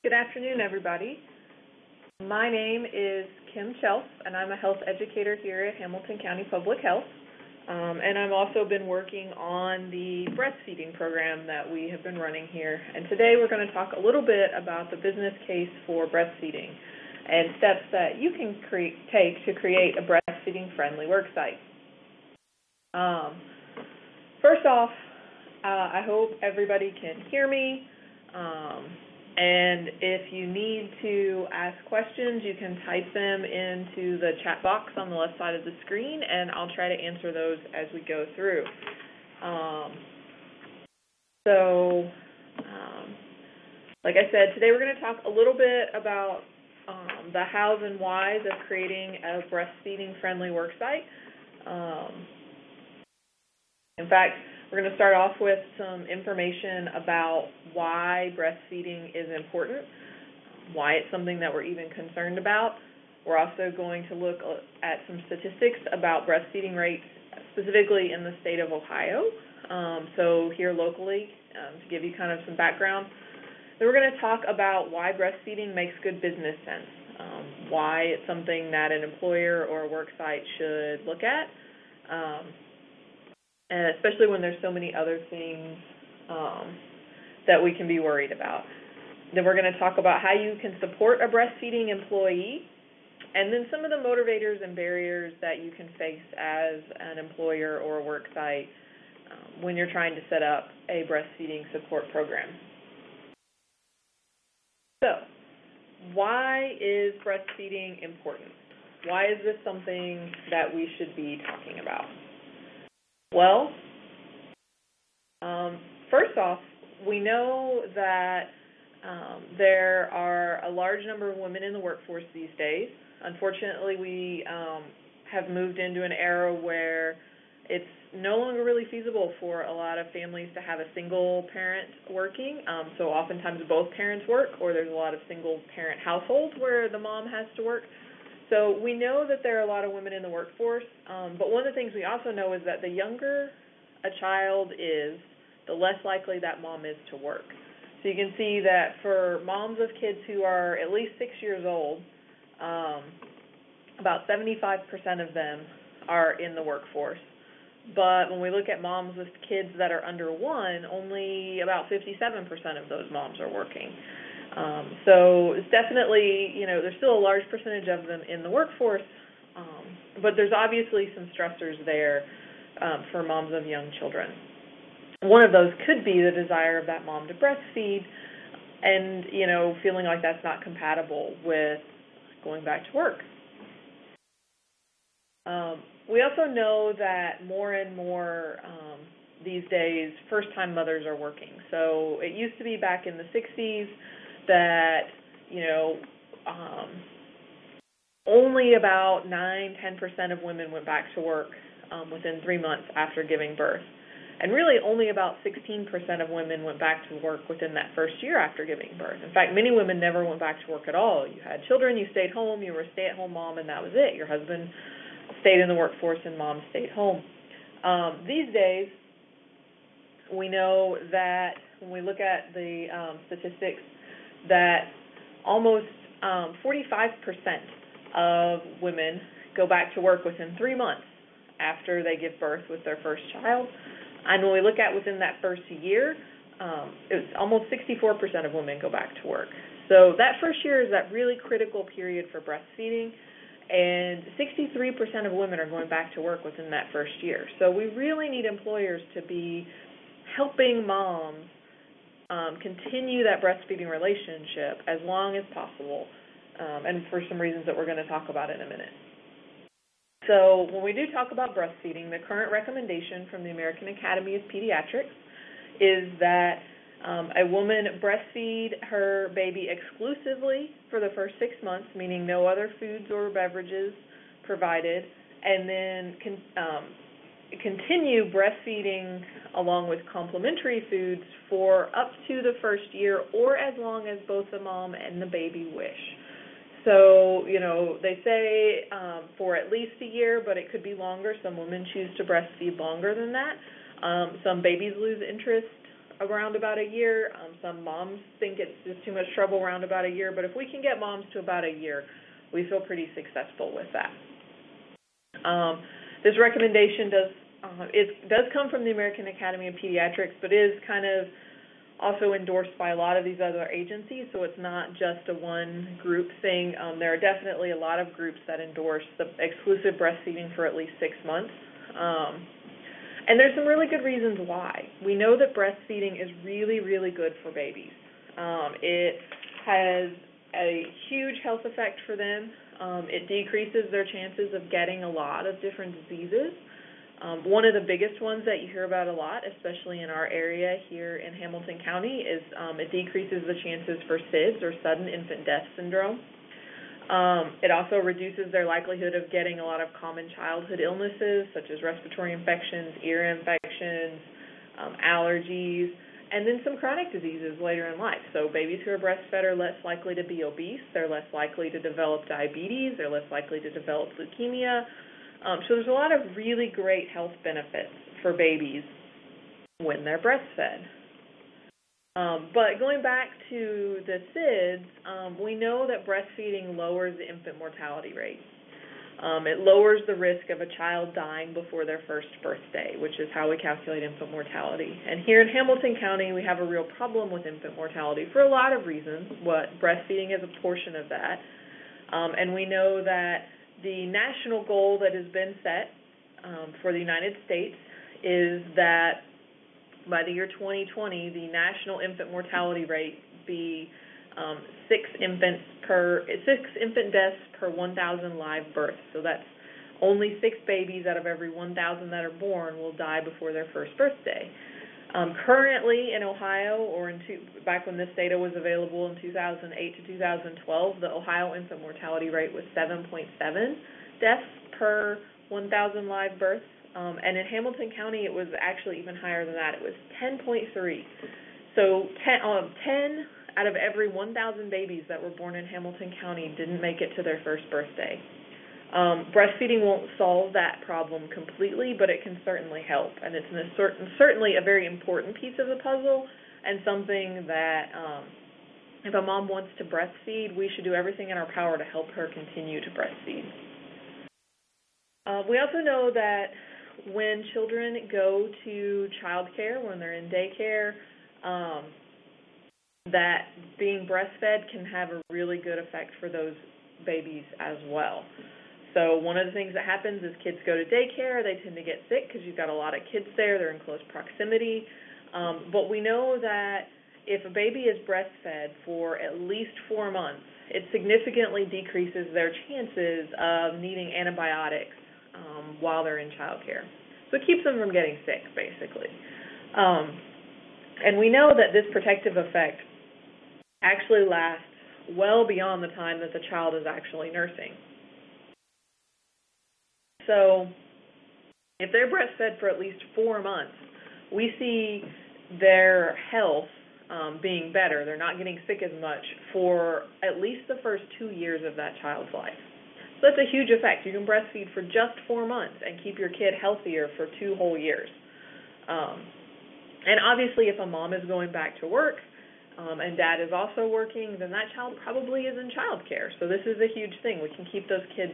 Good afternoon, everybody. My name is Kim Chelf, and I'm a health educator here at Hamilton County Public Health. And I've also been working on the breastfeeding program that we have been running here. And today we're going to talk a little bit about the business case for breastfeeding and steps that you can take to create a breastfeeding-friendly worksite. First off, I hope everybody can hear me. And if you need to ask questions, you can type them into the chat box on the left side of the screen, and I'll try to answer those as we go through. Like I said, today we're going to talk a little bit about the hows and whys of creating a breastfeeding-friendly worksite. In fact, we're going to start off with some information about why breastfeeding is important, why it's something that we're even concerned about. We're also going to look at some statistics about breastfeeding rates, specifically in the state of Ohio, so here locally, to give you kind of some background. Then we're going to talk about why breastfeeding makes good business sense, why it's something that an employer or a worksite should look at, and especially when there's so many other things that we can be worried about. Then we're going to talk about how you can support a breastfeeding employee, and then some of the motivators and barriers that you can face as an employer or a worksite when you're trying to set up a breastfeeding support program. So, why is breastfeeding important? Why is this something that we should be talking about? Well, first off, we know that there are a large number of women in the workforce these days. Unfortunately, we have moved into an era where it's no longer really feasible for a lot of families to have a single parent working. So oftentimes both parents work, or there's a lot of single parent households where the mom has to work. So we know that there are a lot of women in the workforce, but one of the things we also know is that the younger a child is, the less likely that mom is to work. So you can see that for moms of kids who are at least 6 years old, about 75% of them are in the workforce. But when we look at moms with kids that are under 1, only about 57% of those moms are working. So it's definitely, there's still a large percentage of them in the workforce, but there's obviously some stressors there for moms of young children. One of those could be the desire of that mom to breastfeed and, feeling like that's not compatible with going back to work. We also know that more and more these days first-time mothers are working. So it used to be back in the 60s that, only about 9-10% of women went back to work within 3 months after giving birth. And really only about 16% of women went back to work within that first year after giving birth. In fact, many women never went back to work at all. You had children, you stayed home, you were a stay-at-home mom, and that was it. Your husband stayed in the workforce and mom stayed home. These days, we know that when we look at the statistics, that almost 45% of women go back to work within 3 months after they give birth with their first child. And when we look at within that first year, it's almost 64% of women go back to work. So that first year is that really critical period for breastfeeding, and 63% of women are going back to work within that first year. So we really need employers to be helping moms continue that breastfeeding relationship as long as possible, and for some reasons that we're going to talk about in a minute. So when we do talk about breastfeeding, the current recommendation from the American Academy of Pediatrics is that a woman breastfeed her baby exclusively for the first 6 months, meaning no other foods or beverages provided, and then continue breastfeeding along with complementary foods for up to the first year, or as long as both the mom and the baby wish. So, they say for at least a year, but it could be longer. Some women choose to breastfeed longer than that. Some babies lose interest around about a year. Some moms think it's just too much trouble around about a year, but if we can get moms to about a year, we feel pretty successful with that. This recommendation does come from the American Academy of Pediatrics, but is kind of also endorsed by a lot of these other agencies, so it's not just a one group thing. There are definitely a lot of groups that endorse the exclusive breastfeeding for at least 6 months. And there's some really good reasons why. We know that breastfeeding is really, really good for babies. It has a huge health effect for them. It decreases their chances of getting a lot of different diseases. One of the biggest ones that you hear about a lot, especially in our area here in Hamilton County, is it decreases the chances for SIDS, or sudden infant death syndrome. It also reduces their likelihood of getting a lot of common childhood illnesses, such as respiratory infections, ear infections, allergies, and then some chronic diseases later in life. So babies who are breastfed are less likely to be obese, they're less likely to develop diabetes, they're less likely to develop leukemia. So there's a lot of really great health benefits for babies when they're breastfed. But going back to the SIDS, we know that breastfeeding lowers the infant mortality rate. It lowers the risk of a child dying before their first birthday, which is how we calculate infant mortality. And here in Hamilton County, we have a real problem with infant mortality for a lot of reasons. Breastfeeding is a portion of that. And we know that the national goal that has been set for the United States is that by the year 2020, the national infant mortality rate be 6 infant deaths per 1,000 live births. So that's only 6 babies out of every 1,000 that are born will die before their first birthday. Currently in Ohio, back when this data was available in 2008 to 2012, the Ohio infant mortality rate was 7.7 deaths per 1,000 live births. And in Hamilton County, it was actually even higher than that. It was 10.3. So 10 out of every 1,000 babies that were born in Hamilton County didn't make it to their first birthday. Breastfeeding won't solve that problem completely, but it can certainly help. And it's certainly a very important piece of the puzzle, and something that if a mom wants to breastfeed, we should do everything in our power to help her continue to breastfeed. We also know that when children go to childcare, when they're in daycare, that being breastfed can have a really good effect for those babies as well. So one of the things that happens is kids go to daycare, they tend to get sick because you've got a lot of kids there, they're in close proximity. But we know that if a baby is breastfed for at least 4 months, it significantly decreases their chances of needing antibiotics while they're in childcare. So it keeps them from getting sick, basically. And we know that this protective effect actually lasts well beyond the time that the child is actually nursing. So if they're breastfed for at least 4 months, we see their health being better. They're not getting sick as much for at least the first 2 years of that child's life. So that's a huge effect. You can breastfeed for just 4 months and keep your kid healthier for 2 whole years. And obviously if a mom is going back to work and dad is also working, then that child probably is in childcare. So this is a huge thing. We can keep those kids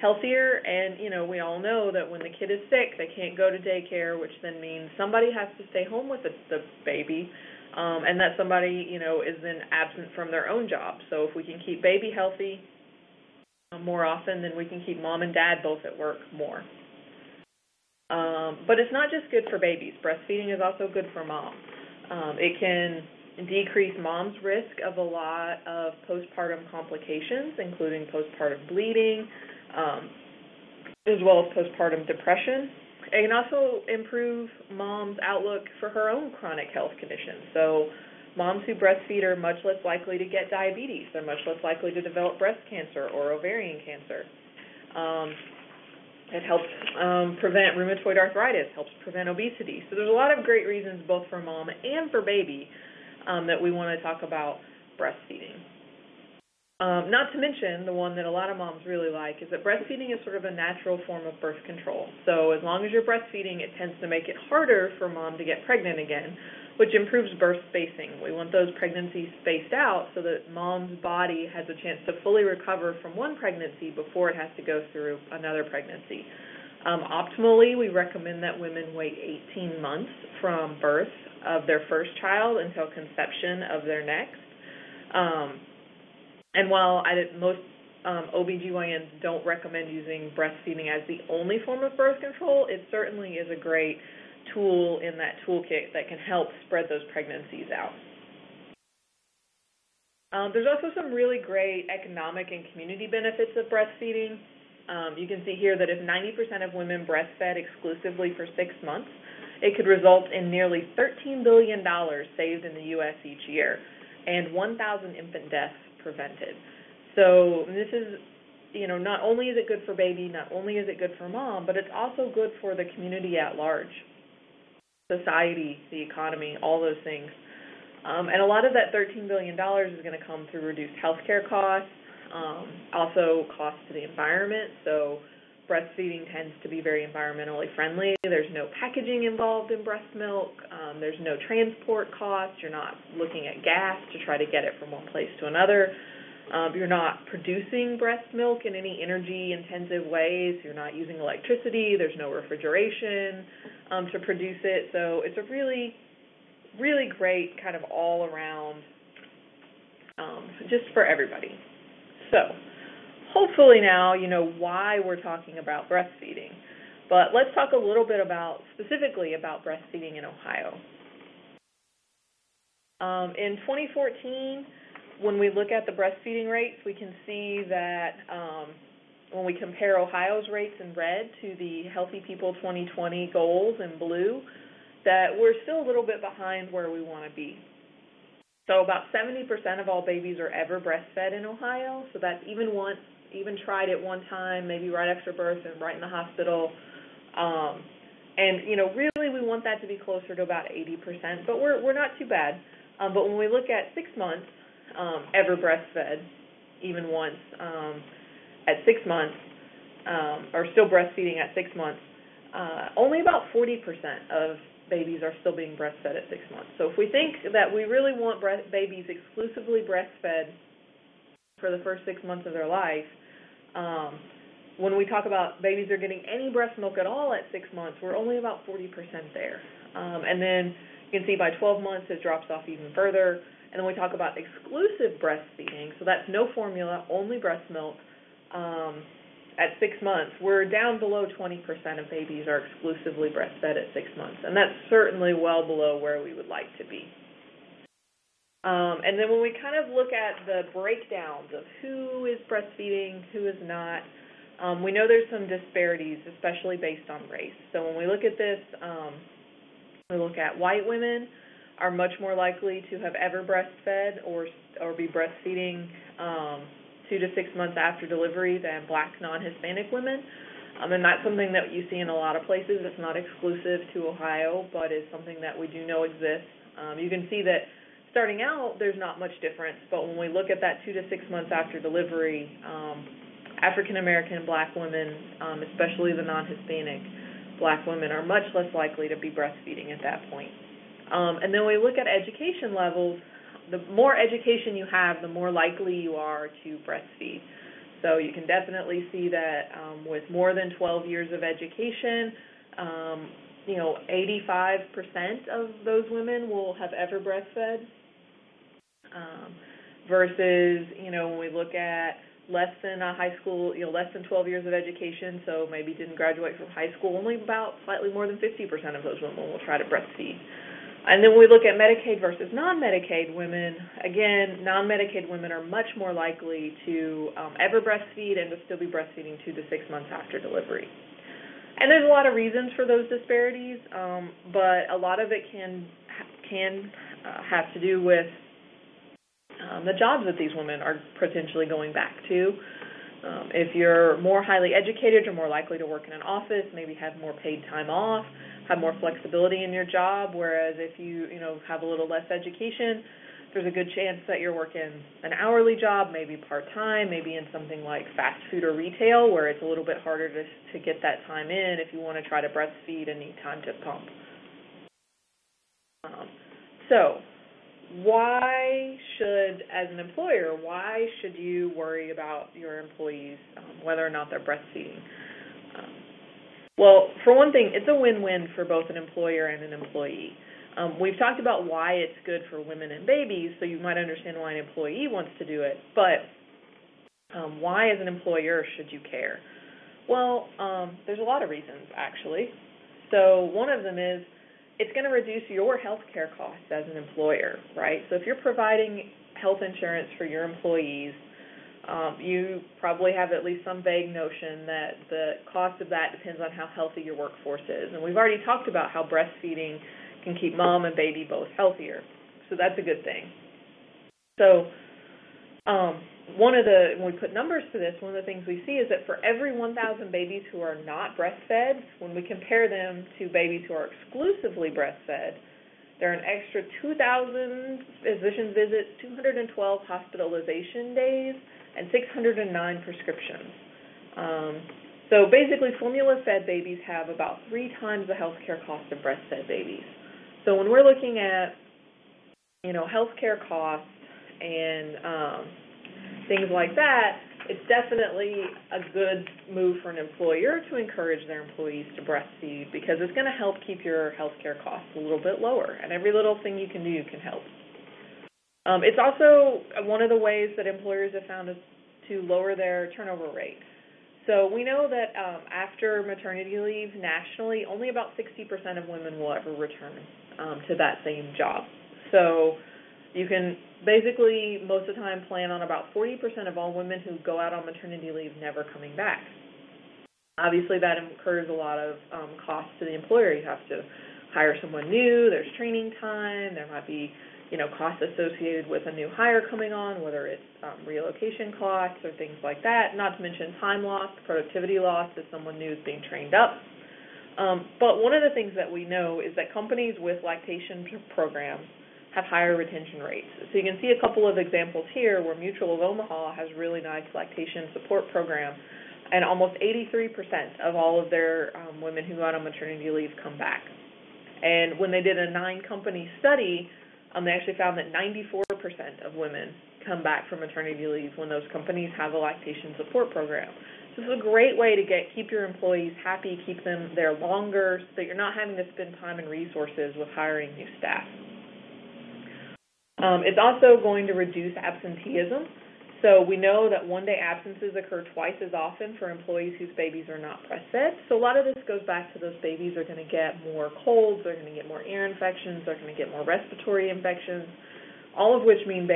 healthier, and we all know that when the kid is sick, they can't go to daycare, which then means somebody has to stay home with the baby, and that somebody is then absent from their own job. So if we can keep baby healthy more often, then we can keep mom and dad both at work more. But it's not just good for babies. Breastfeeding is also good for mom. It can decrease mom's risk of a lot of postpartum complications, including postpartum bleeding, as well as postpartum depression. It can also improve mom's outlook for her own chronic health conditions. So moms who breastfeed are much less likely to get diabetes. They're much less likely to develop breast cancer or ovarian cancer. It helps prevent rheumatoid arthritis, helps prevent obesity. So there's a lot of great reasons both for mom and for baby that we want to talk about breastfeeding. Not to mention, the one that a lot of moms really like is that breastfeeding is sort of a natural form of birth control. So as long as you're breastfeeding, it tends to make it harder for mom to get pregnant again, which improves birth spacing. We want those pregnancies spaced out so that mom's body has a chance to fully recover from one pregnancy before it has to go through another pregnancy. Optimally, we recommend that women wait 18 months from birth of their first child until conception of their next. And while most OBGYNs don't recommend using breastfeeding as the only form of birth control, it certainly is a great tool in that toolkit that can help spread those pregnancies out. There's also some really great economic and community benefits of breastfeeding. You can see here that if 90% of women breastfed exclusively for 6 months, it could result in nearly $13 billion saved in the U.S. each year and 1,000 infant deaths prevented. So this is, not only is it good for baby, not only is it good for mom, but it's also good for the community at large, society, the economy, all those things. And a lot of that $13 billion is going to come through reduced healthcare costs, also costs to the environment. So breastfeeding tends to be very environmentally friendly. There's no packaging involved in breast milk. There's no transport costs. You're not looking at gas to try to get it from one place to another. You're not producing breast milk in any energy-intensive ways. You're not using electricity. There's no refrigeration to produce it. So it's a really, really great kind of all-around, just for everybody. So hopefully now you know why we're talking about breastfeeding. But let's talk a little bit specifically about breastfeeding in Ohio. In 2014, when we look at the breastfeeding rates, we can see that when we compare Ohio's rates in red to the Healthy People 2020 goals in blue, that we're still a little bit behind where we want to be. So about 70% of all babies are ever breastfed in Ohio. So that's even tried it one time, maybe right after birth and right in the hospital. And really we want that to be closer to about 80%, but we're not too bad. But when we look at 6 months, ever breastfed, even once, at 6 months, or still breastfeeding at 6 months, only about 40% of babies are still being breastfed at 6 months. So if we think that we really want babies exclusively breastfed for the first 6 months of their life, when we talk about babies are getting any breast milk at all at 6 months, we're only about 40% there. And then you can see by 12 months it drops off even further. And then we talk about exclusive breastfeeding, so that's no formula, only breast milk. At 6 months, we're down below 20% of babies are exclusively breastfed at 6 months, and that's certainly well below where we would like to be. And then when we kind of look at the breakdowns of who is breastfeeding, who is not, we know there's some disparities, especially based on race. So when we look at this, we look at white women are much more likely to have ever breastfed or be breastfeeding 2 to 6 months after delivery than Black non-Hispanic women. And that's something that you see in a lot of places. It's not exclusive to Ohio, but is something that we do know exists. You can see that starting out, there's not much difference, but when we look at that 2 to 6 months after delivery, African American Black women, especially the non-Hispanic Black women, are much less likely to be breastfeeding at that point. And then we look at education levels. The more education you have, the more likely you are to breastfeed. So you can definitely see that with more than 12 years of education, 85% of those women will have ever breastfed. Versus, when we look at less than less than 12 years of education, so maybe didn't graduate from high school, only about slightly more than 50% of those women will try to breastfeed. And then we look at Medicaid versus non-Medicaid women. Again, non-Medicaid women are much more likely to ever breastfeed and to still be breastfeeding 2 to 6 months after delivery. And there's a lot of reasons for those disparities, but a lot of it can have to do with the jobs that these women are potentially going back to. If you're more highly educated, you're more likely to work in an office, maybe have more paid time off, have more flexibility in your job, whereas if you have a little less education, there's a good chance that you're working an hourly job, maybe part-time, maybe in something like fast food or retail, where it's a little bit harder to get that time in if you want to try to breastfeed and need time to pump. So as an employer, why should you worry about your employees, whether or not they're breastfeeding? Well, for one thing, it's a win-win for both an employer and an employee. We've talked about why it's good for women and babies, so you might understand why an employee wants to do it, but why as an employer should you care? Well, there's a lot of reasons, actually. So one of them is it's going to reduce your health care costs as an employer, right? So if you're providing health insurance for your employees, you probably have at least some vague notion that the cost of that depends on how healthy your workforce is. And we've already talked about how breastfeeding can keep mom and baby both healthier. So that's a good thing. So when we put numbers to this, one of the things we see is that for every 1,000 babies who are not breastfed, when we compare them to babies who are exclusively breastfed, there are an extra 2,000 physician visits, 212 hospitalization days, and 609 prescriptions. So basically, formula-fed babies have about 3 times the healthcare cost of breastfed babies. So when we're looking at, healthcare costs and things like that, it's definitely a good move for an employer to encourage their employees to breastfeed because it's going to help keep your healthcare costs a little bit lower, and every little thing you can do can help. It's also one of the ways that employers have found is to lower their turnover rate. So we know that after maternity leave nationally, only about 60% of women will ever return to that same job. So you can basically most of the time plan on about 40% of all women who go out on maternity leave never coming back. Obviously, that incurs a lot of costs to the employer. You have to hire someone new, there's training time, there might be costs associated with a new hire coming on, whether it's relocation costs or things like that, not to mention time loss, productivity loss if someone new is being trained up. But one of the things that we know is that companies with lactation programs have higher retention rates. So you can see a couple of examples here where Mutual of Omaha has a really nice lactation support program, and almost 83% of all of their women who go out on maternity leave come back. And when they did a 9-company study, they actually found that 94% of women come back from maternity leave when those companies have a lactation support program. So this is a great way to keep your employees happy, keep them there longer, so that you're not having to spend time and resources with hiring new staff. It's also going to reduce absenteeism. So we know that one-day absences occur twice as often for employees whose babies are not breastfed. So a lot of this goes back to those babies are going to get more colds, they're going to get more ear infections, they're going to get more respiratory infections, all of which means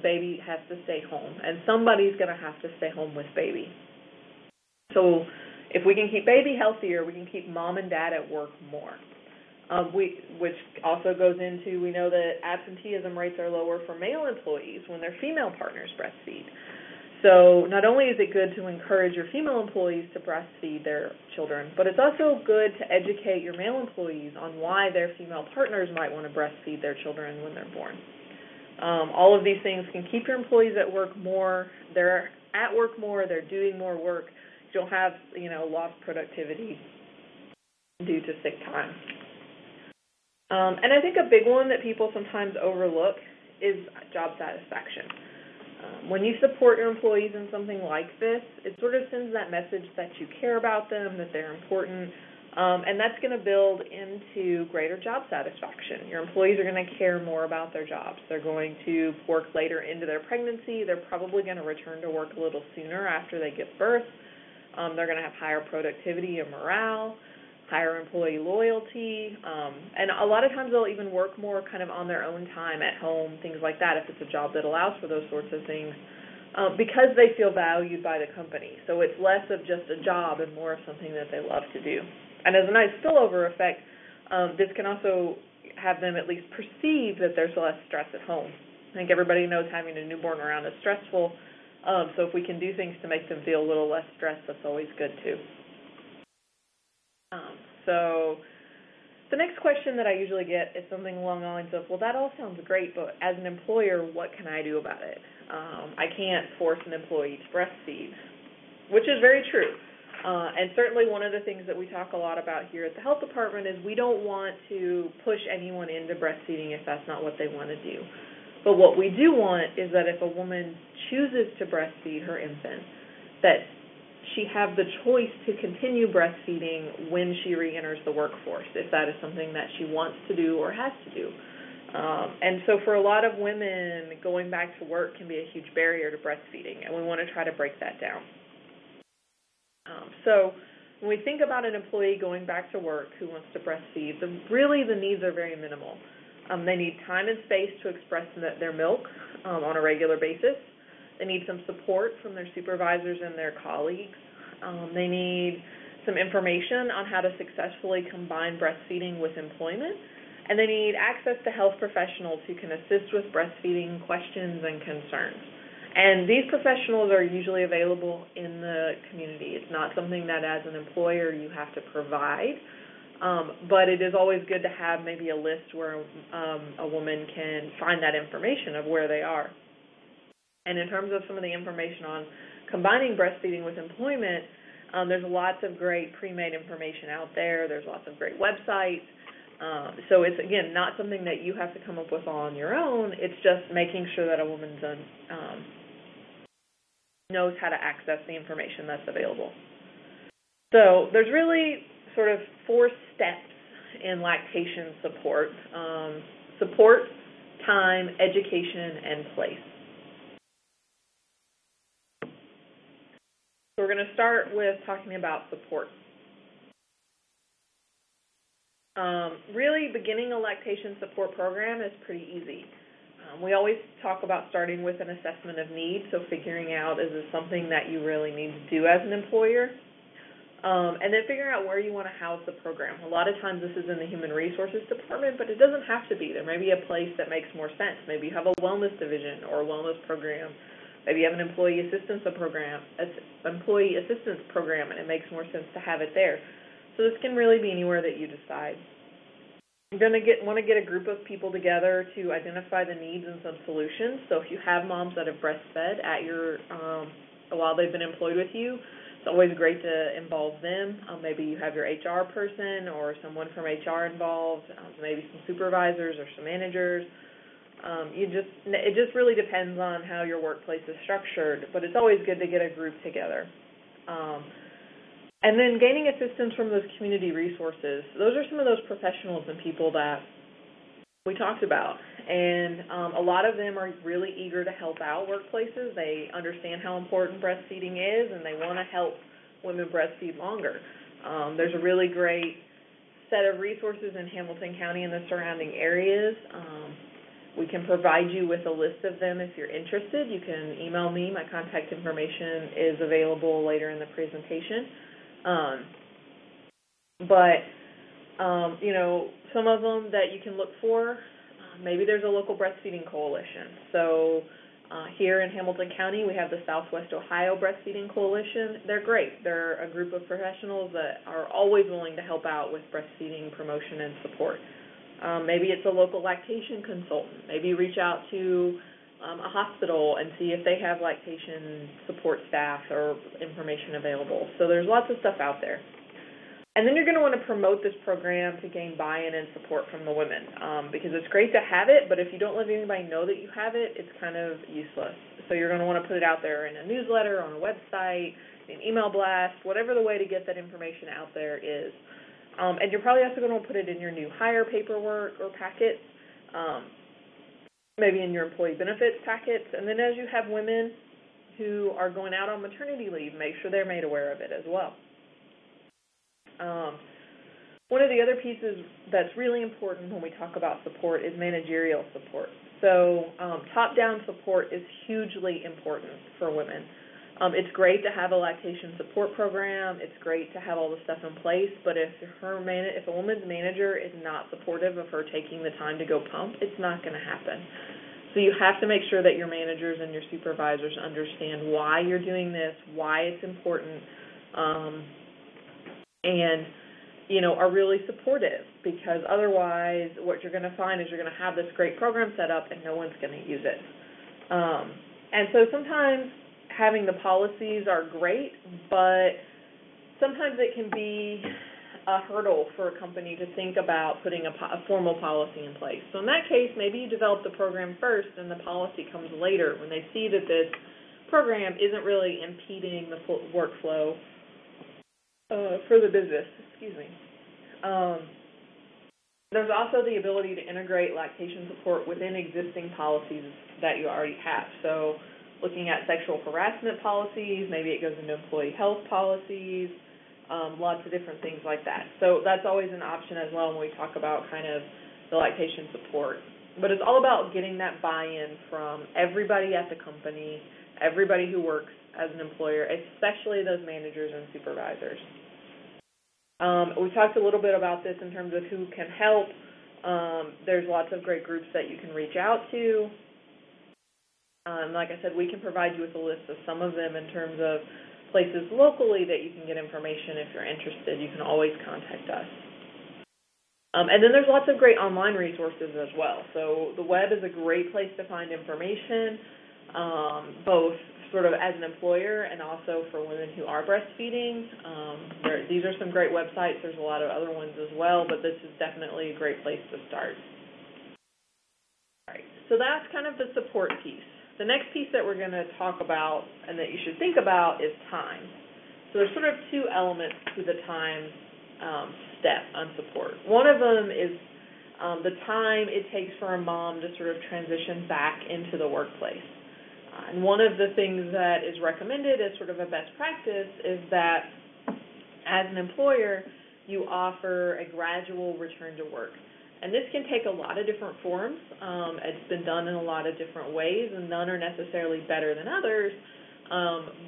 baby has to stay home, and somebody's going to have to stay home with baby. So if we can keep baby healthier, we can keep mom and dad at work more. Which also goes into, we know that absenteeism rates are lower for male employees when their female partners breastfeed. So not only is it good to encourage your female employees to breastfeed their children, but it's also good to educate your male employees on why their female partners might want to breastfeed their children when they're born. All of these things can keep your employees at work more. They're at work more. They're doing more work. You don't have, lost productivity due to sick time. And I think a big one that people sometimes overlook is job satisfaction. When you support your employees in something like this, it sort of sends that message that you care about them, that they're important, and that's going to build into greater job satisfaction. Your employees are going to care more about their jobs. They're going to work later into their pregnancy. They're probably going to return to work a little sooner after they give birth. They're going to have higher productivity and morale, higher employee loyalty, and a lot of times they'll even work more kind of on their own time at home, things like that, if it's a job that allows for those sorts of things, because they feel valued by the company. So it's less of just a job and more of something that they love to do. And as a nice spillover effect, this can also have them at least perceive that there's less stress at home. I think everybody knows having a newborn around is stressful, so if we can do things to make them feel a little less stressed, that's always good too. So the next question that I usually get is something along the lines of, well, that all sounds great, but as an employer, what can I do about it? I can't force an employee to breastfeed, which is very true. And certainly one of the things that we talk a lot about here at the health department is we don't want to push anyone into breastfeeding if that's not what they want to do. But what we do want is that if a woman chooses to breastfeed her infant, that she have the choice to continue breastfeeding when she reenters the workforce, if that is something that she wants to do or has to do. And so for a lot of women, going back to work can be a huge barrier to breastfeeding, and we want to try to break that down. So when we think about an employee going back to work who wants to breastfeed, really the needs are very minimal. They need time and space to express their milk on a regular basis. They need some support from their supervisors and their colleagues. They need some information on how to successfully combine breastfeeding with employment. And they need access to health professionals who can assist with breastfeeding questions and concerns. And these professionals are usually available in the community. It's not something that as an employer you have to provide, but it is always good to have maybe a list where a woman can find that information of where they are. And in terms of some of the information on combining breastfeeding with employment, there's lots of great pre-made information out there. There's lots of great websites. So it's, again, not something that you have to come up with all on your own. It's just making sure that a woman knows how to access the information that's available. So there's really sort of 4 steps in lactation support: support, time, education, and place. So we're going to start with talking about support. Really, beginning a lactation support program is pretty easy. We always talk about starting with an assessment of need, so figuring out, is this something that you really need to do as an employer? And then figuring out where you want to house the program. A lot of times this is in the Human Resources Department, but it doesn't have to be. There may be a place that makes more sense. Maybe you have a wellness division or a wellness program. Maybe you have an employee assistance program, and it makes more sense to have it there. So this can really be anywhere that you decide. You're going to want to get a group of people together to identify the needs and some solutions. So if you have moms that have breastfed at your while they've been employed with you, it's always great to involve them. Maybe you have your HR person or someone from HR involved, maybe some supervisors or some managers. It just really depends on how your workplace is structured, but it's always good to get a group together. And then gaining assistance from those community resources. Those are some of those professionals and people that we talked about. And a lot of them are really eager to help out workplaces. They understand how important breastfeeding is, and they want to help women breastfeed longer. There's a really great set of resources in Hamilton County and the surrounding areas. We can provide you with a list of them if you're interested. You can email me. My contact information is available later in the presentation. Some of them that you can look for, maybe there's a local breastfeeding coalition. So here in Hamilton County, we have the Southwest Ohio Breastfeeding Coalition. They're great. They're a group of professionals that are always willing to help out with breastfeeding promotion and support. Maybe it's a local lactation consultant. Maybe reach out to a hospital and see if they have lactation support staff or information available. So there's lots of stuff out there. And then you're going to want to promote this program to gain buy-in and support from the women, because it's great to have it, but if you don't let anybody know that you have it, it's kind of useless. So you're going to want to put it out there in a newsletter, on a website, an email blast, whatever the way to get that information out there is. And you're probably also going to put it in your new hire paperwork or packets, maybe in your employee benefits packets. And then as you have women who are going out on maternity leave, make sure they're made aware of it as well. One of the other pieces that's really important when we talk about support is managerial support. So top-down support is hugely important for women. It's great to have a lactation support program. It's great to have all the stuff in place, but if a woman's manager is not supportive of her taking the time to go pump, it's not going to happen. So you have to make sure that your managers and your supervisors understand why you're doing this, why it's important, and are really supportive, because otherwise what you're going to find is you're going to have this great program set up and no one's going to use it. And so sometimes having the policies are great, but sometimes it can be a hurdle for a company to think about putting a formal policy in place. So in that case, maybe you develop the program first and the policy comes later when they see that this program isn't really impeding the workflow for the business. Excuse me. There's also the ability to integrate lactation support within existing policies that you already have. So looking at sexual harassment policies, maybe it goes into employee health policies, lots of different things like that. So that's always an option as well when we talk about kind of the lactation support. But it's all about getting that buy-in from everybody at the company, everybody who works as an employer, especially those managers and supervisors. We talked a little bit about this in terms of who can help. There's lots of great groups that you can reach out to. Like I said, we can provide you with a list of some of them in terms of places locally that you can get information. If you're interested, you can always contact us. And then there's lots of great online resources as well. So the web is a great place to find information, both sort of as an employer and also for women who are breastfeeding. These are some great websites. There's a lot of other ones as well, but this is definitely a great place to start. All right, so that's kind of the support piece. The next piece that we're going to talk about and that you should think about is time. So there's sort of two elements to the time step on support. One of them is the time it takes for a mom to sort of transition back into the workplace. And one of the things that is recommended as sort of a best practice is that as an employer, you offer a gradual return to work. And this can take a lot of different forms. It's been done in a lot of different ways, and none are necessarily better than others.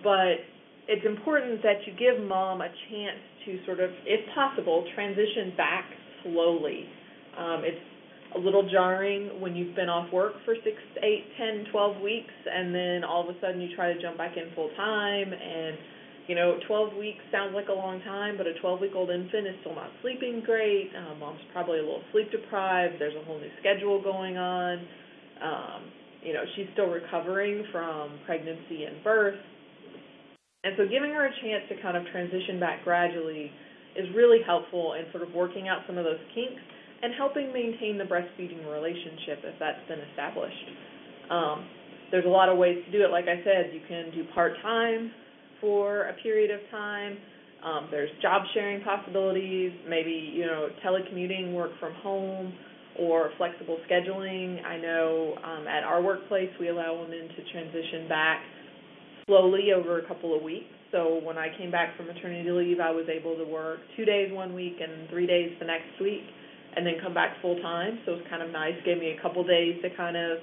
But it's important that you give mom a chance to sort of, if possible, transition back slowly. It's a little jarring when you've been off work for 6, 8, 10, 12 weeks, and then all of a sudden you try to jump back in full time, and 12 weeks sounds like a long time, but a 12-week-old infant is still not sleeping great. Mom's probably a little sleep deprived. There's a whole new schedule going on. She's still recovering from pregnancy and birth. And so giving her a chance to kind of transition back gradually is really helpful in sort of working out some of those kinks and helping maintain the breastfeeding relationship if that's been established. There's a lot of ways to do it. Like I said, you can do part-time for a period of time. There's job sharing possibilities, maybe, telecommuting, work from home, or flexible scheduling. I know at our workplace we allow women to transition back slowly over a couple of weeks. So when I came back from maternity leave, I was able to work 2 days one week and 3 days the next week and then come back full time. So it was kind of nice, gave me a couple days to kind of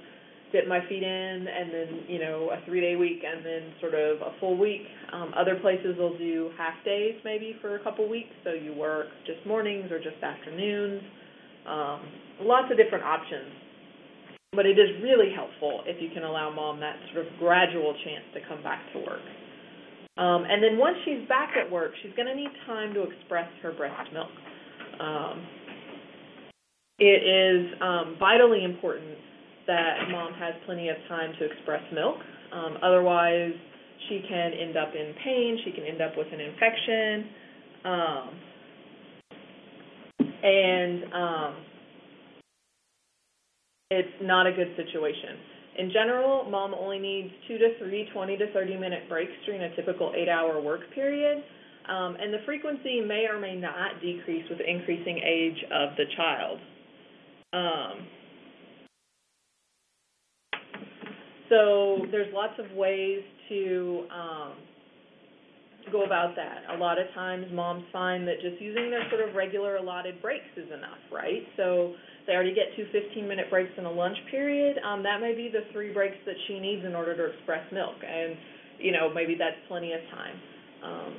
get my feet in, and then, a 3-day week and then sort of a full week. Other places will do half days maybe for a couple weeks, so you work just mornings or just afternoons. Lots of different options. But it is really helpful if you can allow mom that sort of gradual chance to come back to work. And then once she's back at work, she's going to need time to express her breast milk. It is vitally important that mom has plenty of time to express milk. Otherwise, she can end up in pain. She can end up with an infection. It's not a good situation. In general, mom only needs 2 to 3 20 to 30-minute breaks during a typical 8-hour work period. And the frequency may or may not decrease with increasing age of the child. So there's lots of ways to go about that. A lot of times moms find that just using their sort of regular allotted breaks is enough, right? So they already get 2 15-minute breaks in a lunch period. That may be the 3 breaks that she needs in order to express milk, and, maybe that's plenty of time.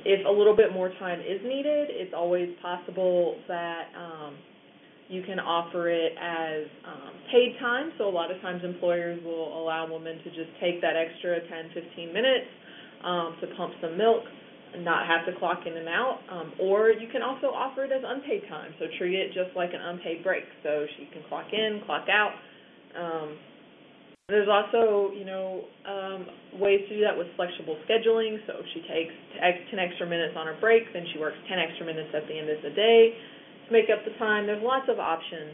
If a little bit more time is needed, it's always possible that you can offer it as paid time. So a lot of times employers will allow women to just take that extra 10, 15 minutes to pump some milk and not have to clock in and out. Or you can also offer it as unpaid time. So treat it just like an unpaid break. So she can clock in, clock out. There's also, ways to do that with flexible scheduling. So if she takes 10 extra minutes on her break, then she works 10 extra minutes at the end of the day to make up the time. There's lots of options.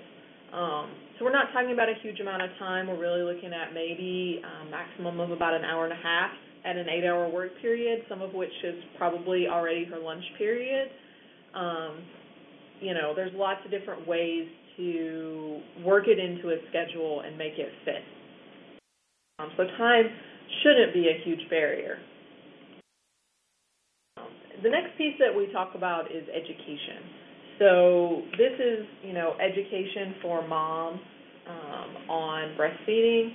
So we're not talking about a huge amount of time. We're really looking at maybe a maximum of about an hour and a half at an 8-hour work period, some of which is probably already her lunch period. There's lots of different ways to work it into a schedule and make it fit. So time shouldn't be a huge barrier. The next piece that we talk about is education. So this is, education for moms on breastfeeding,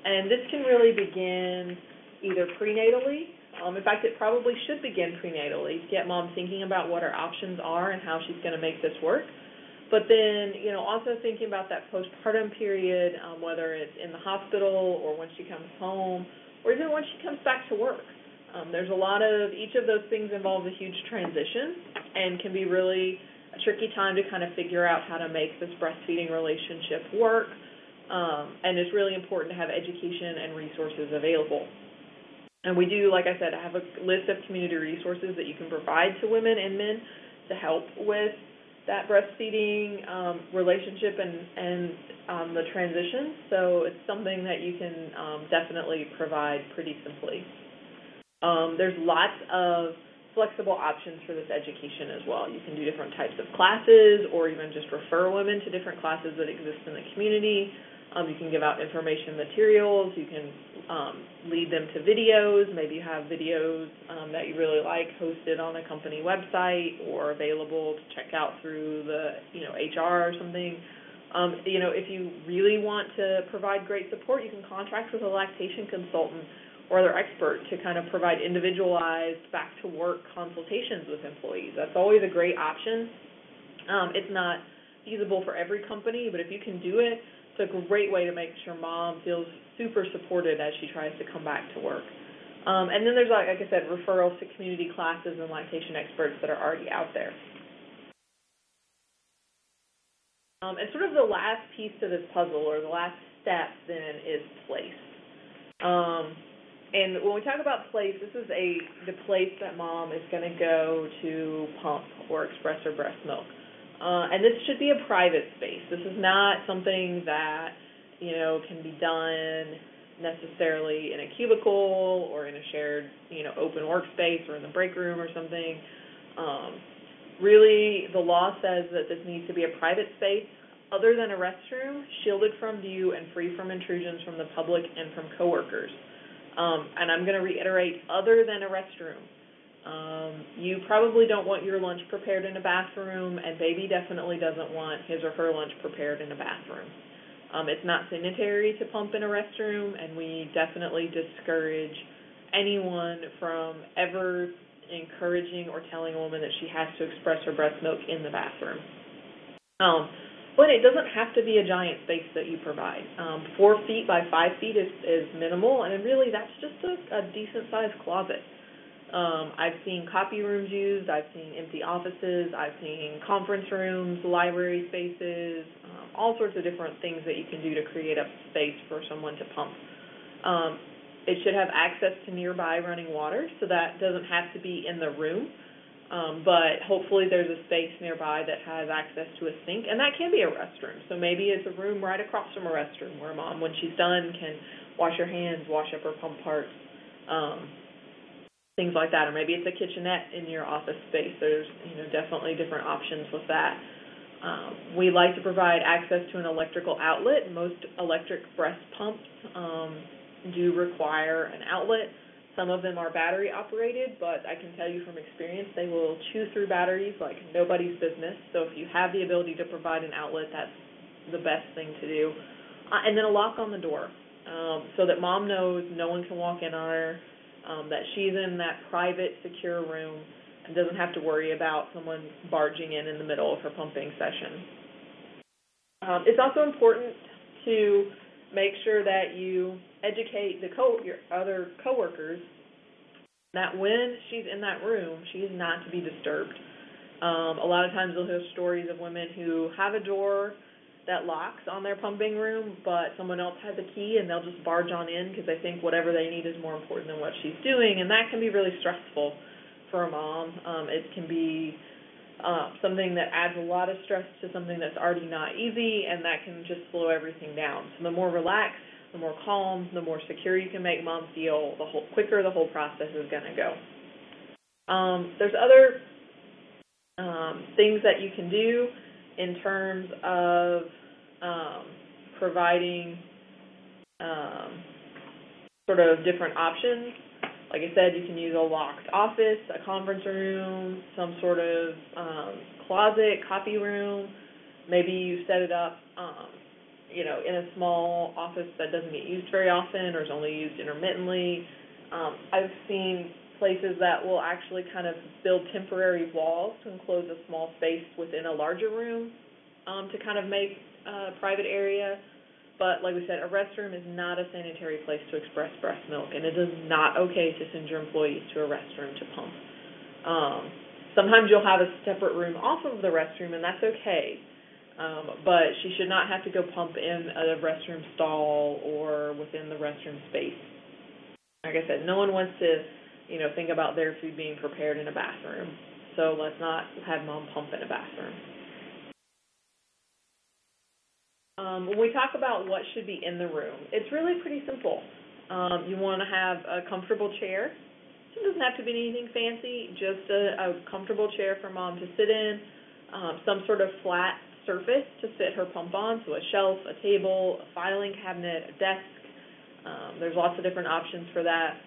and this can really begin either prenatally. In fact, it probably should begin prenatally to get mom thinking about what her options are and how she's going to make this work. But then, also thinking about that postpartum period, whether it's in the hospital or when she comes home or even when she comes back to work. There's each of those things involves a huge transition and can be really a tricky time to kind of figure out how to make this breastfeeding relationship work. And it's really important to have education and resources available. And we do, like I said, have a list of community resources that you can provide to women and men to help with that breastfeeding relationship and the transition. So it's something that you can definitely provide pretty simply. There's lots of flexible options for this education as well. You can do different types of classes or even just refer women to different classes that exist in the community. You can give out information materials. You can lead them to videos. Maybe you have videos that you really like hosted on a company website or available to check out through the HR or something. If you really want to provide great support, you can contract with a lactation consultant or other expert to kind of provide individualized back-to-work consultations with employees. That's always a great option. It's not feasible for every company, but if you can do it, it's a great way to make sure mom feels super supported as she tries to come back to work. And then there's, like I said, referrals to community classes and lactation experts that are already out there. And sort of the last piece to this puzzle, or the last step then, is place. And when we talk about place, this is the place that mom is going to go to pump or express her breast milk. And this should be a private space. This is not something that, can be done necessarily in a cubicle or in a shared, open workspace or in the break room or something. Really, the law says that this needs to be a private space other than a restroom, shielded from view and free from intrusions from the public and from coworkers. And I'm going to reiterate, other than a restroom. You probably don't want your lunch prepared in a bathroom, and baby definitely doesn't want his or her lunch prepared in a bathroom. It's not sanitary to pump in a restroom, and we definitely discourage anyone from ever encouraging or telling a woman that she has to express her breast milk in the bathroom. But it doesn't have to be a giant space that you provide. 4 feet by 5 feet is minimal, and really that's just a decent-sized closet. I've seen copy rooms used. I've seen empty offices. I've seen conference rooms, library spaces, all sorts of different things that you can do to create a space for someone to pump. It should have access to nearby running water, so that doesn't have to be in the room. But hopefully there's a space nearby that has access to a sink, and that can be a restroom. So maybe it's a room right across from a restroom where mom, when she's done, can wash her hands, wash up her pump parts, things like that. Or maybe it's a kitchenette in your office space. There's definitely different options with that. We like to provide access to an electrical outlet. Most electric breast pumps do require an outlet. Some of them are battery operated, but I can tell you from experience they will chew through batteries like nobody's business. So if you have the ability to provide an outlet, that's the best thing to do. And then a lock on the door so that mom knows no one can walk in on her, that she's in that private, secure room and doesn't have to worry about someone barging in the middle of her pumping session. It's also important to make sure that you educate your other coworkers that when she's in that room, she is not to be disturbed. A lot of times you'll hear stories of women who have a door that locks on their pumping room, but someone else has a key and they'll just barge on in because they think whatever they need is more important than what she's doing, and that can be really stressful for a mom. It can be something that adds a lot of stress to something that's already not easy, and that can just slow everything down. So the more relaxed, the more calm, the more secure you can make mom feel, the quicker the whole process is going to go. There's other things that you can do in terms of providing sort of different options. Like I said, you can use a locked office, a conference room, some sort of closet, copy room. Maybe you set it up, in a small office that doesn't get used very often or is only used intermittently. I've seen places that will actually kind of build temporary walls to enclose a small space within a larger room to kind of make a private area. But like we said, a restroom is not a sanitary place to express breast milk, and it is not okay to send your employees to a restroom to pump. Sometimes you'll have a separate room off of the restroom, and that's okay. But she should not have to go pump in a restroom stall or within the restroom space. Like I said, no one wants to, think about their food being prepared in a bathroom. So let's not have mom pump in a bathroom. When we talk about what should be in the room, it's really pretty simple. You want to have a comfortable chair. It doesn't have to be anything fancy, just a comfortable chair for mom to sit in, some sort of flat surface to sit her pump on, so a shelf, a table, a filing cabinet, a desk. There's lots of different options for that.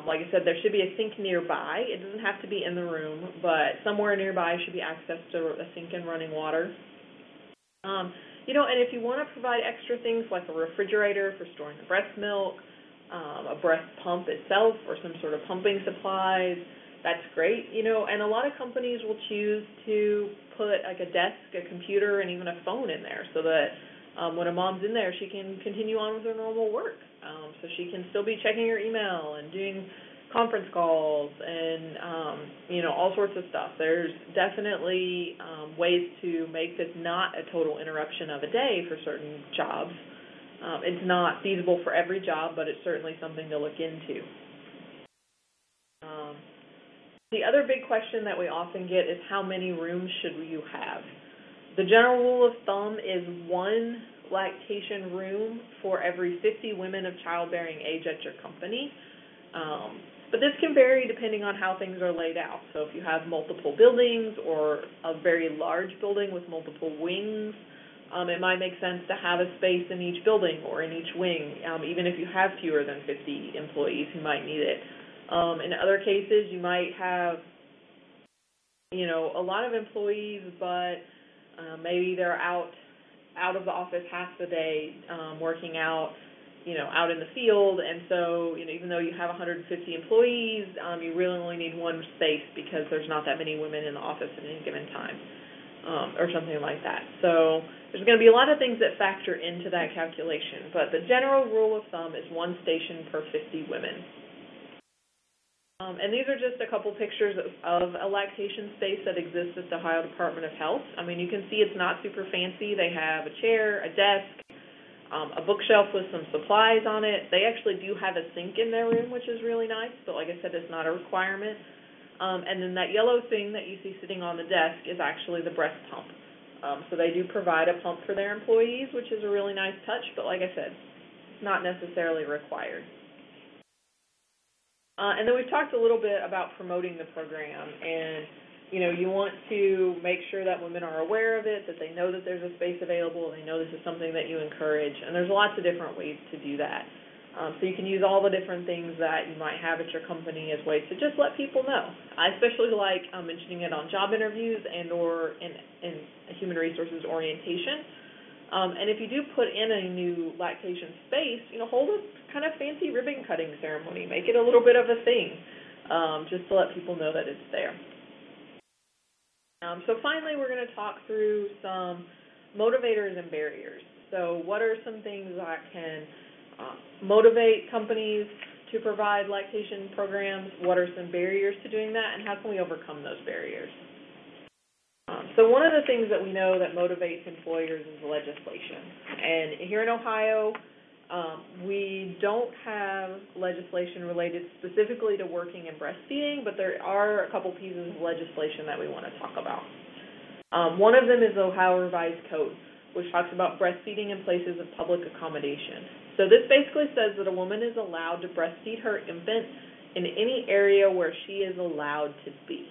Like I said, there should be a sink nearby. It doesn't have to be in the room, but somewhere nearby should be access to a sink and running water. And if you want to provide extra things like a refrigerator for storing the breast milk, a breast pump itself, or some sort of pumping supplies, that's great, and a lot of companies will choose to put like a desk, a computer, and even a phone in there so that when a mom's in there, she can continue on with her normal work. So she can still be checking her email and doing conference calls and, all sorts of stuff. There's definitely ways to make this not a total interruption of a day for certain jobs. It's not feasible for every job, but it's certainly something to look into. The other big question that we often get is how many rooms should you have? The general rule of thumb is one lactation room for every 50 women of childbearing age at your company. But this can vary depending on how things are laid out. So if you have multiple buildings or a very large building with multiple wings, it might make sense to have a space in each building or in each wing, even if you have fewer than 50 employees who might need it. In other cases, you might have, a lot of employees, but maybe they're out of the office half the day working out, out in the field, and so, even though you have 150 employees, you really only need one space because there's not that many women in the office at any given time, or something like that. So there's going to be a lot of things that factor into that calculation, but the general rule of thumb is one station per 50 women. And these are just a couple pictures of a lactation space that exists at the Ohio Department of Health. I mean, you can see it's not super fancy. They have a chair, a desk, a bookshelf with some supplies on it. They actually do have a sink in their room, which is really nice, but like I said, it's not a requirement. And then that yellow thing that you see sitting on the desk is actually the breast pump. So they do provide a pump for their employees, which is a really nice touch, but like I said, it's not necessarily required. And then we've talked a little bit about promoting the program, and you want to make sure that women are aware of it, that they know that there's a space available, they know this is something that you encourage, and there's lots of different ways to do that. So you can use all the different things that you might have at your company as ways to just let people know. I especially like mentioning it on job interviews and or in human resources orientation. And if you do put in a new lactation space, hold a kind of fancy ribbon cutting ceremony. Make it a little bit of a thing, just to let people know that it's there. So finally, we're going to talk through some motivators and barriers. So what are some things that can motivate companies to provide lactation programs? What are some barriers to doing that, and how can we overcome those barriers? So one of the things that we know that motivates employers is legislation. And here in Ohio, we don't have legislation related specifically to working and breastfeeding, but there are a couple pieces of legislation that we want to talk about. One of them is the Ohio Revised Code, which talks about breastfeeding in places of public accommodation. So this basically says that a woman is allowed to breastfeed her infant in any area where she is allowed to be.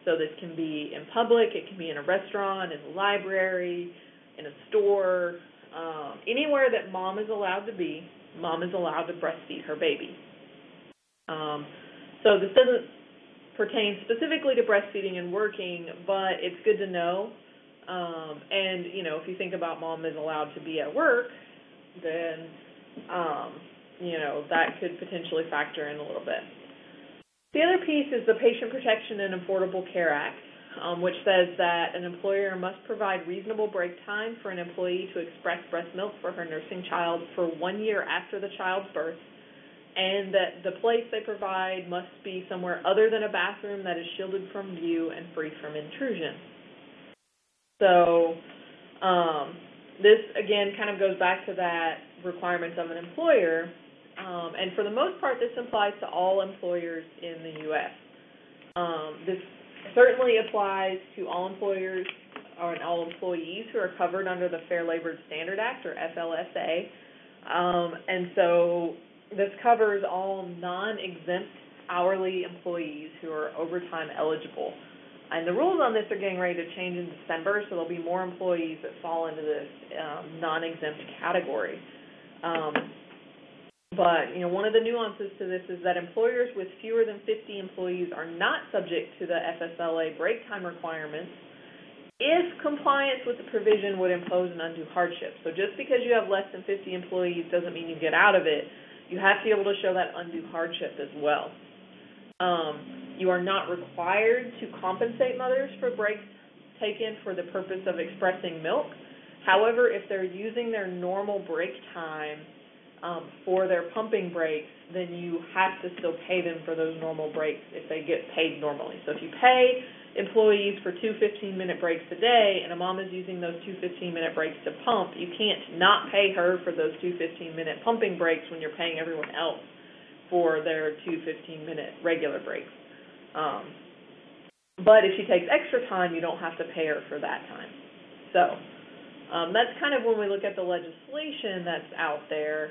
So this can be in public, it can be in a restaurant, in a library, in a store, anywhere that mom is allowed to be, mom is allowed to breastfeed her baby. So this doesn't pertain specifically to breastfeeding and working, but it's good to know. And, if you think about mom is allowed to be at work, then, that could potentially factor in a little bit. The other piece is the Patient Protection and Affordable Care Act, which says that an employer must provide reasonable break time for an employee to express breast milk for her nursing child for 1 year after the child's birth, and that the place they provide must be somewhere other than a bathroom that is shielded from view and free from intrusion. So this, again, kind of goes back to that requirements of an employer. And for the most part, this applies to all employers in the U.S. This certainly applies to all employers and all employees who are covered under the Fair Labor Standards Act, or FLSA. And so this covers all non-exempt hourly employees who are overtime eligible. And the rules on this are getting ready to change in December, so there'll be more employees that fall into this non-exempt category. But, one of the nuances to this is that employers with fewer than 50 employees are not subject to the FSLA break time requirements if compliance with the provision would impose an undue hardship. So just because you have less than 50 employees doesn't mean you get out of it. You have to be able to show that undue hardship as well. You are not required to compensate mothers for breaks taken for the purpose of expressing milk. However, if they're using their normal break time for their pumping breaks, then you have to still pay them for those normal breaks if they get paid normally. So if you pay employees for 2 15-minute breaks a day and a mom is using those 2 15-minute breaks to pump, you can't not pay her for those 2 15-minute pumping breaks when you're paying everyone else for their 2 15-minute regular breaks. But if she takes extra time, you don't have to pay her for that time. So that's kind of when we look at the legislation that's out there.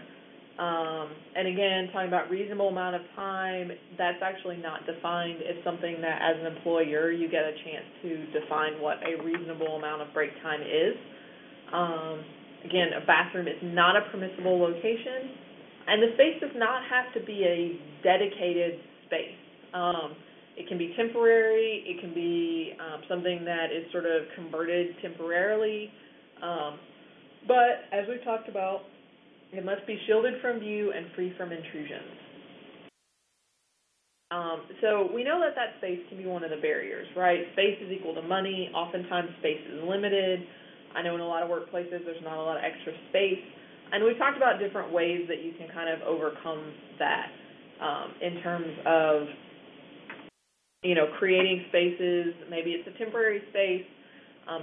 And again, talking about reasonable amount of time, that's actually not defined. It's something that as an employer you get a chance to define what a reasonable amount of break time is. Again, a bathroom is not a permissible location, and the space does not have to be a dedicated space. It can be temporary. It can be something that is sort of converted temporarily. But as we've talked about, it must be shielded from view and free from intrusions. So we know that space can be one of the barriers, right? Space is equal to money. Oftentimes space is limited. I know in a lot of workplaces there's not a lot of extra space. And we've talked about different ways that you can kind of overcome that in terms of, creating spaces. Maybe it's a temporary space.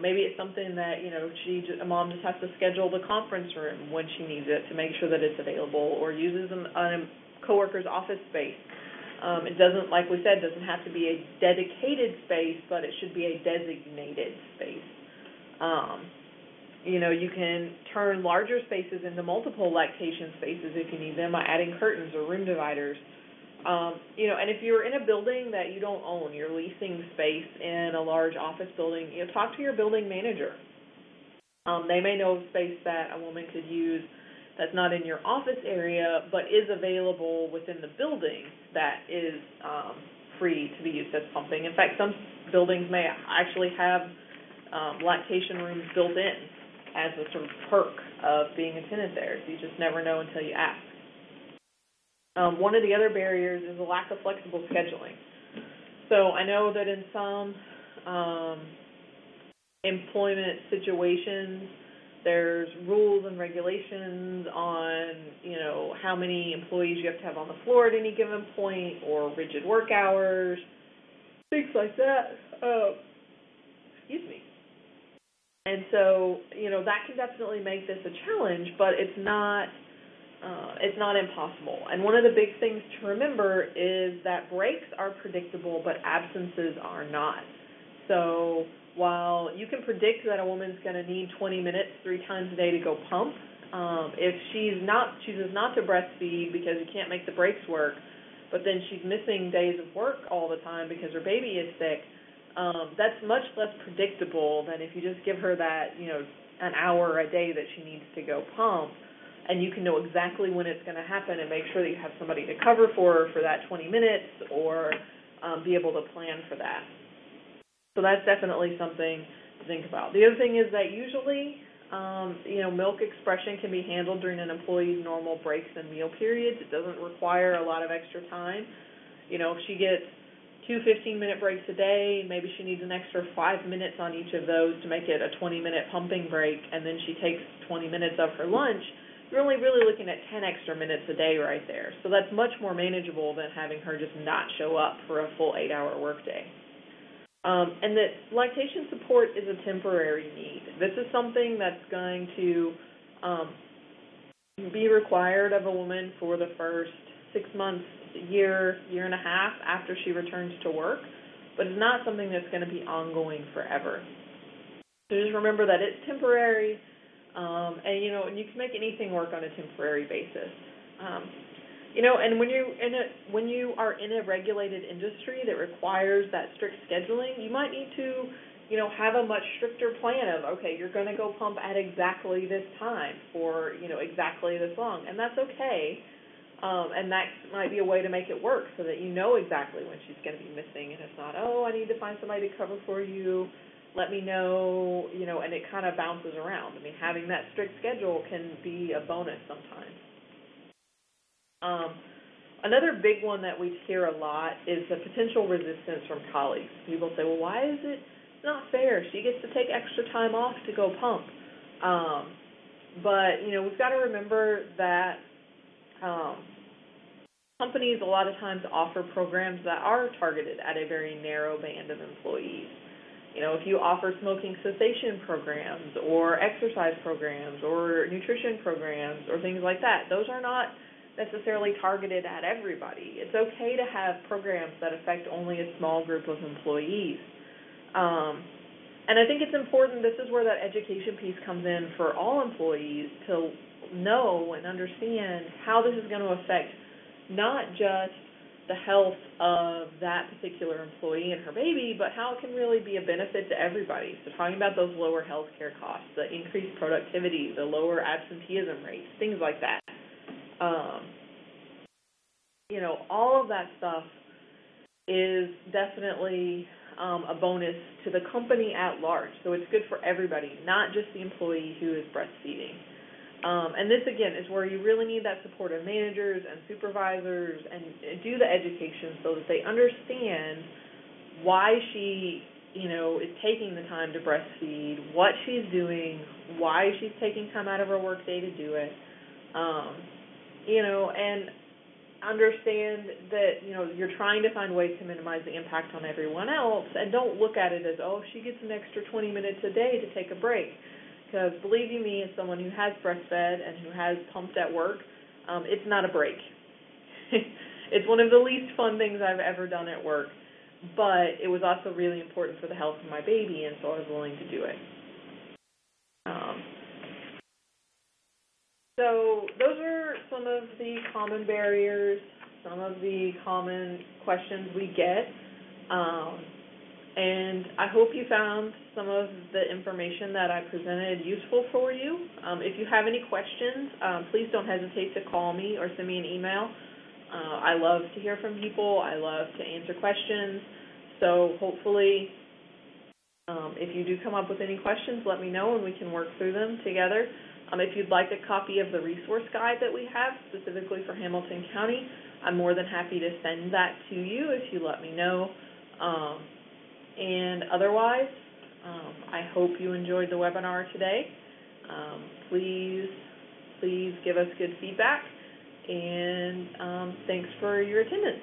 Maybe it's something that, a mom just has to schedule the conference room when she needs it to make sure that it's available, or uses a coworker's office space. It doesn't, like we said, doesn't have to be a dedicated space, but it should be a designated space. You can turn larger spaces into multiple lactation spaces if you need them by adding curtains or room dividers. And if you're in a building that you don't own, you're leasing space in a large office building, talk to your building manager. They may know of space that a woman could use that's not in your office area, but is available within the building that is free to be used as pumping. In fact, some buildings may actually have lactation rooms built in as a sort of perk of being a tenant there. So you just never know until you ask. One of the other barriers is the lack of flexible scheduling. So I know that in some employment situations, there's rules and regulations on, how many employees you have to have on the floor at any given point, or rigid work hours, things like that. excuse me. And so, that can definitely make this a challenge, but it's not impossible. And one of the big things to remember is that breaks are predictable, but absences are not. So while you can predict that a woman's going to need 20 minutes 3 times a day to go pump, if she chooses not to breastfeed because you can't make the breaks work, but then she's missing days of work all the time because her baby is sick, that's much less predictable than if you just give her that, an hour a day that she needs to go pump, and you can know exactly when it's going to happen and make sure that you have somebody to cover for her for that 20 minutes or be able to plan for that. So that's definitely something to think about. The other thing is that usually, milk expression can be handled during an employee's normal breaks and meal periods. It doesn't require a lot of extra time. If she gets 2 15-minute breaks a day, maybe she needs an extra 5 minutes on each of those to make it a 20-minute pumping break, and then she takes 20 minutes of her lunch. You're only really looking at 10 extra minutes a day right there. So that's much more manageable than having her just not show up for a full 8-hour workday. And that lactation support is a temporary need. This is something that's going to be required of a woman for the first 6 months, year and a half after she returns to work, but it's not something that's going to be ongoing forever. So just remember that it's temporary, and you can make anything work on a temporary basis. And when you are in a regulated industry that requires that strict scheduling, you might need to, have a much stricter plan of, okay, you're going to go pump at exactly this time for, exactly this long, and that's okay. And that might be a way to make it work so that you know exactly when she's going to be missing, and it's not, I need to find somebody to cover for you, let me know, and it kind of bounces around. I mean, having that strict schedule can be a bonus sometimes. Another big one that we hear a lot is the potential resistance from colleagues. People say, well, why is it not fair? She gets to take extra time off to go pump. But we've got to remember that companies a lot of times offer programs that are targeted at a very narrow band of employees. If you offer smoking cessation programs or exercise programs or nutrition programs or things like that, those are not necessarily targeted at everybody. It's okay to have programs that affect only a small group of employees. And I think it's important, this is where that education piece comes in for all employees to know and understand how this is going to affect not just the health of that particular employee and her baby, but how it can really be a benefit to everybody. So talking about those lower health care costs, the increased productivity, the lower absenteeism rates, things like that. All of that stuff is definitely a bonus to the company at large. So it's good for everybody, not just the employee who is breastfeeding. And this, again, is where you really need that support of managers and supervisors and do the education so that they understand why she, is taking the time to breastfeed, what she's doing, why she's taking time out of her workday to do it, and understand that, you're trying to find ways to minimize the impact on everyone else, and don't look at it as, she gets an extra 20 minutes a day to take a break. Because believe you me, as someone who has breastfed and who has pumped at work, it's not a break. It's one of the least fun things I've ever done at work, but it was also really important for the health of my baby, and so I was willing to do it. So those are some of the common barriers, some of the common questions we get. And I hope you found some of the information that I presented useful for you. If you have any questions, please don't hesitate to call me or send me an email. I love to hear from people. I love to answer questions. So hopefully, if you do come up with any questions, let me know and we can work through them together. If you'd like a copy of the resource guide that we have specifically for Hamilton County, I'm more than happy to send that to you if you let me know. And otherwise, I hope you enjoyed the webinar today. Please give us good feedback, and thanks for your attendance.